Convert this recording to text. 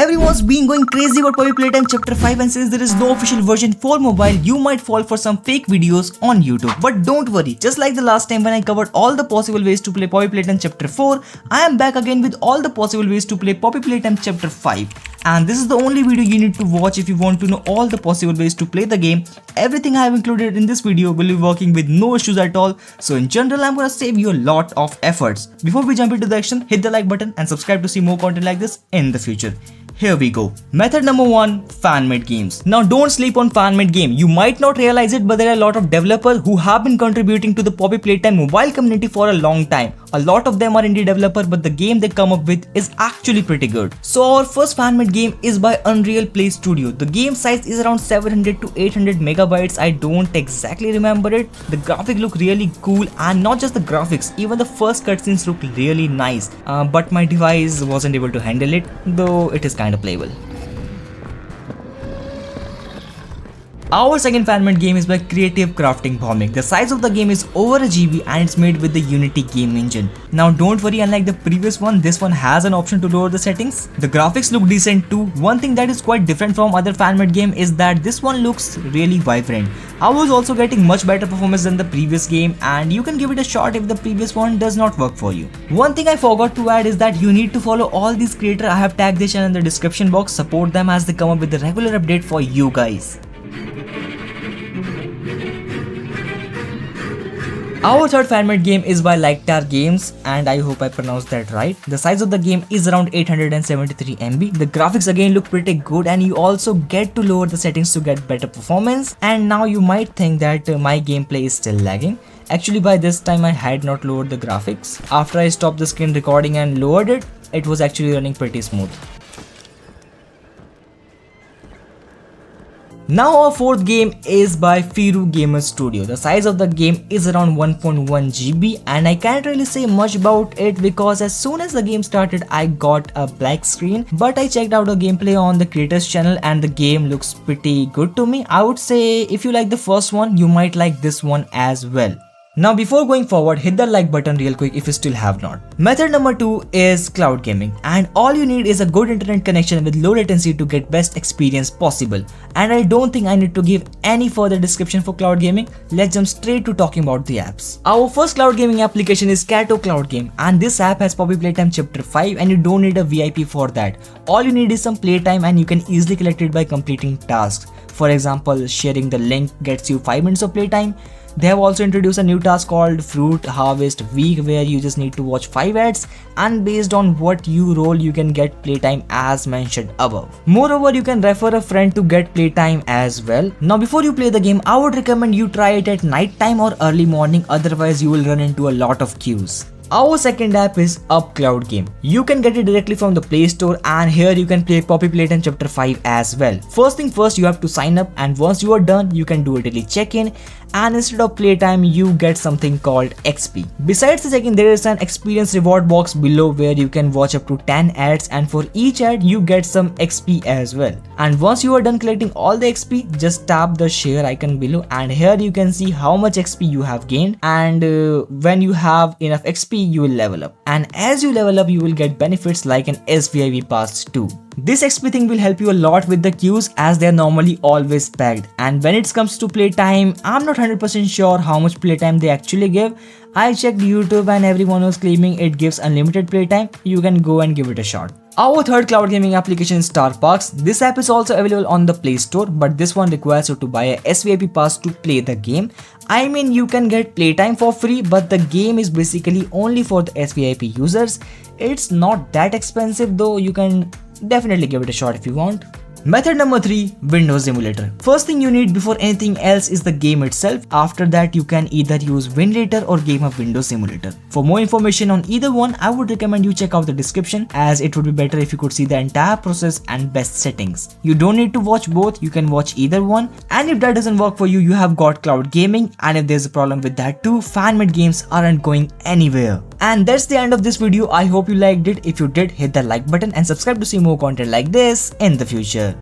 Everyone's been going crazy about Poppy Playtime Chapter 5, and since there is no official version for mobile, you might fall for some fake videos on YouTube. But don't worry, just like the last time when I covered all the possible ways to play Poppy Playtime Chapter 4, I am back again with all the possible ways to play Poppy Playtime Chapter 5. And this is the only video you need to watch if you want to know all the possible ways to play the game. Everything I have included in this video will be working with no issues at all, so in general I'm gonna save you a lot of efforts. Before we jump into the action, hit the like button and subscribe to see more content like this in the future. Here we go. Method number 1, fan-made games. Now don't sleep on fan-made game. You might not realize it, but there are a lot of developers who have been contributing to the Poppy Playtime mobile community for a long time. A lot of them are indie developers, but the game they come up with is actually pretty good. So our first fan-made game is by Unreal Play Studio. The game size is around 700 to 800 megabytes. I don't exactly remember it. The graphics look really cool, and not just the graphics, even the first cutscenes look really nice. But my device wasn't able to handle it, though it is kind of playable. Our second fan-made game is by Creative Crafting Bombing. The size of the game is over a GB and it's made with the Unity game engine. Now don't worry, unlike the previous one, this one has an option to lower the settings. The graphics look decent too. One thing that is quite different from other fan-made game is that this one looks really vibrant. I was also getting much better performance than the previous game, and you can give it a shot if the previous one does not work for you. One thing I forgot to add is that you need to follow all these creators. I have tagged their channel in the description box. Support them as they come up with the regular update for you guys. Our third fan-made game is by WINLATOR Games, and I hope I pronounced that right. The size of the game is around 873 MB. The graphics again look pretty good, and you also get to lower the settings to get better performance. And now you might think that my gameplay is still lagging. Actually, by this time I had not lowered the graphics. After I stopped the screen recording and lowered it, it was actually running pretty smooth. Now our fourth game is by Firu Gamer Studio. The size of the game is around 1.1 GB, and I can't really say much about it because as soon as the game started I got a black screen, but I checked out the gameplay on the creators channel and the game looks pretty good to me. I would say if you like the first one, you might like this one as well. Now before going forward, hit the like button real quick if you still have not. Method number 2 is cloud gaming, and all you need is a good internet connection with low latency to get best experience possible. And I don't think I need to give any further description for cloud gaming. Let's jump straight to talking about the apps. Our first cloud gaming application is Kato Cloud Game, and this app has Poppy Playtime Chapter 5, and you don't need a VIP for that. All you need is some playtime, and you can easily collect it by completing tasks. For example, sharing the link gets you 5 minutes of playtime. They have also introduced a new task called Fruit Harvest Week, where you just need to watch 5 ads, and based on what you roll you can get playtime as mentioned above. Moreover, you can refer a friend to get playtime as well. Now before you play the game, I would recommend you try it at night time or early morning, otherwise you will run into a lot of queues. Our second app is Up Cloud Game. You can get it directly from the Play Store, and here you can play Poppy Playtime Chapter 5 as well. First thing first, you have to sign up, and once you are done, you can do a daily check-in, and instead of playtime, you get something called XP. Besides the check-in, there is an experience reward box below where you can watch up to 10 ads, and for each ad, you get some XP as well. And once you are done collecting all the XP, just tap the share icon below, and here you can see how much XP you have gained, and when you have enough XP, you will level up, and as you level up you will get benefits like an SVIP pass too. This XP thing will help you a lot with the queues as they are normally always packed. And when it comes to playtime, I'm not 100% sure how much playtime they actually give. I checked YouTube and everyone was claiming it gives unlimited playtime. You can go and give it a shot. Our third cloud gaming application is Star Parks. This app is also available on the Play Store, but this one requires you to buy a SVIP pass to play the game. I mean, you can get playtime for free, but the game is basically only for the SVIP users. It's not that expensive though, you can definitely give it a shot if you want. Method number 3, Windows Emulator. First thing you need before anything else is the game itself. After that, you can either use WINLATOR or GameHub Windows Emulator. For more information on either one, I would recommend you check out the description, as it would be better if you could see the entire process and best settings. You don't need to watch both, you can watch either one. And if that doesn't work for you, you have got cloud gaming, and if there's a problem with that too, fan-made games aren't going anywhere. And that's the end of this video. I hope you liked it. If you did, hit that like button and subscribe to see more content like this in the future.